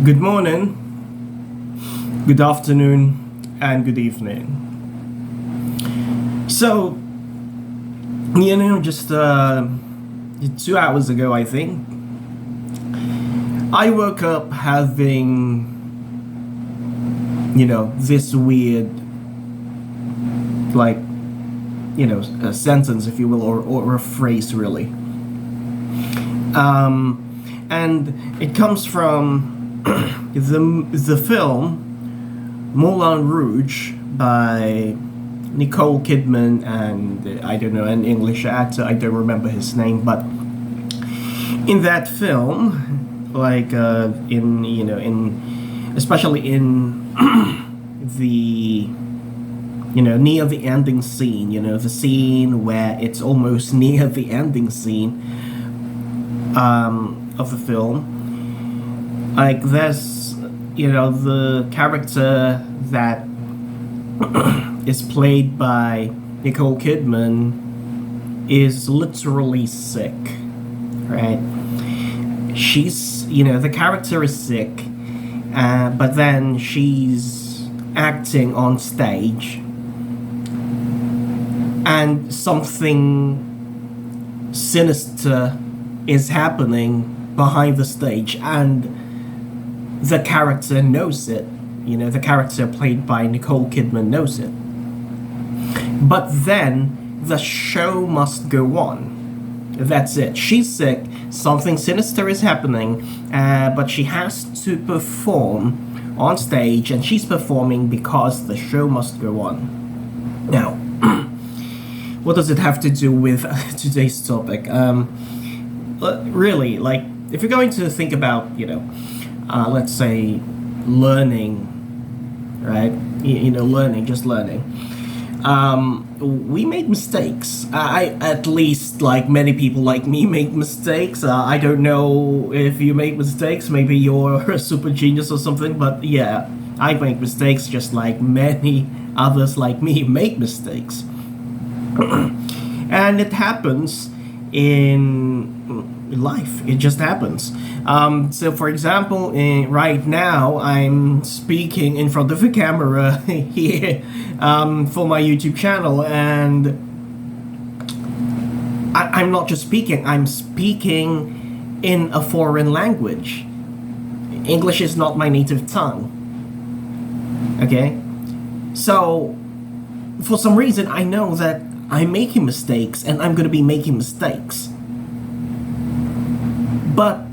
Good morning, good afternoon, and good evening. So, just 2 hours ago, I think, I woke up having, this weird, like, a sentence, if you will, or a phrase, really. And it comes from the film Moulin Rouge by Nicole Kidman and I don't know, an English actor. I don't remember his name, but in that film, like in especially in the near the ending scene, the scene where it's almost near the ending scene of the film. Like there's the character that is played by Nicole Kidman is literally sick, right? She's the character is sick, but then she's acting on stage, and something sinister is happening behind the stage, and the character knows it. The character played by Nicole Kidman knows it. But then the show must go on. That's it. She's sick, something sinister is happening, but she has to perform on stage, and she's performing because the show must go on. Now, what does it have to do with today's topic? Really, like, if you're going to think about, let's say, learning, right? Just learning. We make mistakes. At least, like, many people like me make mistakes. I don't know if you make mistakes. Maybe you're a super genius or something. But yeah, I make mistakes just like many others like me make mistakes. And it happens in life. It just happens. So for example, right now I'm speaking in front of a camera here for my YouTube channel, and I'm not just speaking, I'm speaking in a foreign language. English is not my native tongue. Okay? So for some reason I know that I'm making mistakes, and I'm gonna be making mistakes. But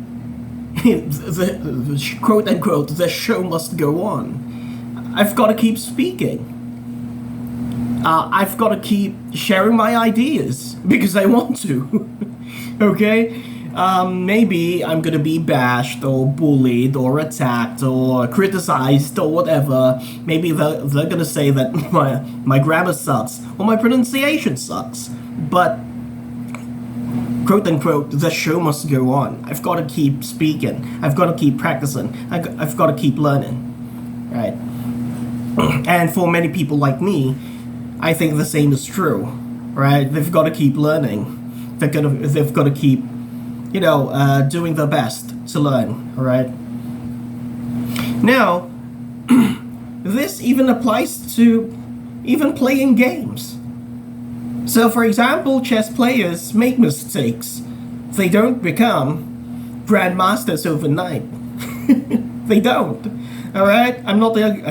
the quote unquote, the show must go on. I've got to keep speaking. I've got to keep sharing my ideas because I want to. Okay? Maybe I'm gonna be bashed or bullied or attacked or criticized or whatever. Maybe they're gonna say that my grammar sucks or my pronunciation sucks. But quote unquote, the show must go on. I've got to keep speaking. I've got to keep practicing. I've got to keep learning. Right? And for many people like me, I think the same is true. Right? They've got to keep learning. They've got to keep, doing their best to learn. All right? Now, this even applies to even playing games. So, for example, chess players make mistakes. They don't become grandmasters overnight. They don't. All right. I'm not the.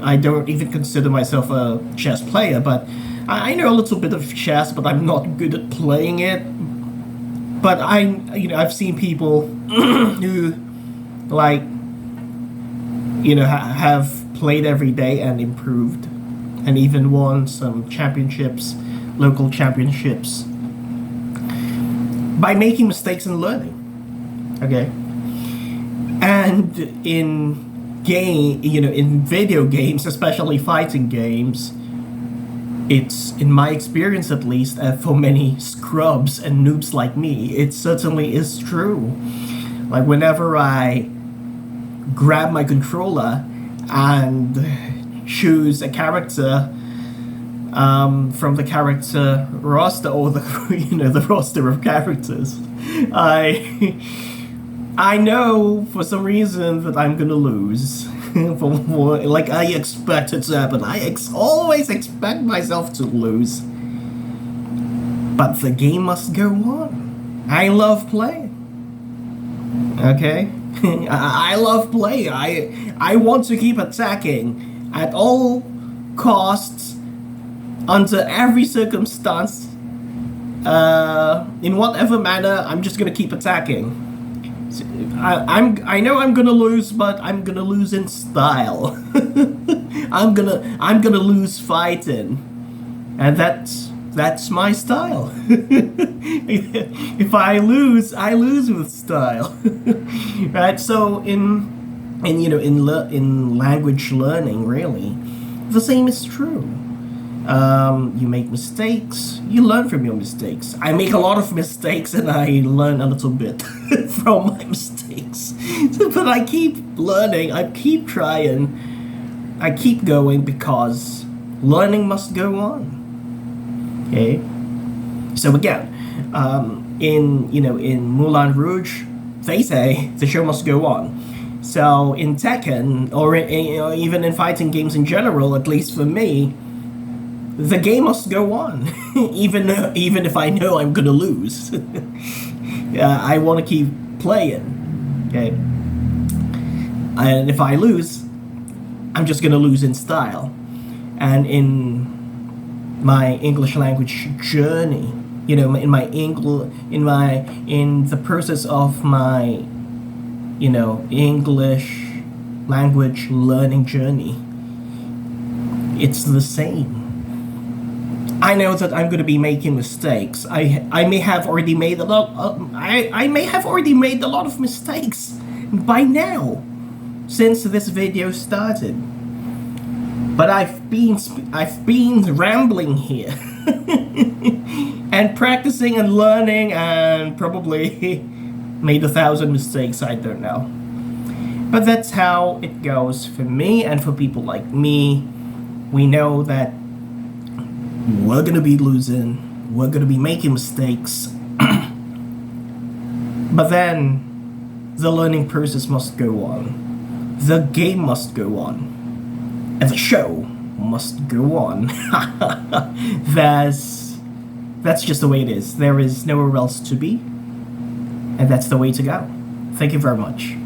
I don't even consider myself a chess player, but I know a little bit of chess, but I'm not good at playing it. But I've seen people who, like, have played every day and improved, and even won some championships, local championships, by making mistakes and learning. Okay? And in video games, especially fighting games, it's, in my experience at least, for many scrubs and noobs like me, it certainly is true. Like, whenever I grab my controller and choose a character from the character roster, or the the roster of characters, I know for some reason that I'm gonna lose. Like I expect it to happen. Always expect myself to lose. But the game must go on. I love playing. Okay? I love playing. I want to keep attacking at all costs, under every circumstance, in whatever manner. I'm just gonna keep attacking. I know I'm gonna lose, but I'm gonna lose in style. I'm gonna lose fighting, and that's my style. If I lose with style. Right? So in language learning, really, the same is true. You make mistakes, you learn from your mistakes. I make a lot of mistakes and I learn a little bit from my mistakes. But I keep learning, I keep trying, I keep going because learning must go on. Okay? So again, in Moulin Rouge, they say the show must go on. So in Tekken, or even in fighting games in general, at least for me, the game must go on, even if I know I'm gonna lose. I want to keep playing, okay? And if I lose, I'm just gonna lose in style. And in my English language journey, in the process of my, English language learning journey, it's the same. I know that I'm going to be making mistakes. I may have already made a lot. I may have already made a lot of mistakes by now, since this video started. But I've been rambling here, and practicing and learning, and probably made 1,000 mistakes. I don't know. But that's how it goes for me, and for people like me. We know that we're gonna be losing, we're gonna be making mistakes, but then the learning process must go on, the game must go on, and the show must go on. That's just the way it is. There is nowhere else to be, and that's the way to go. Thank you very much.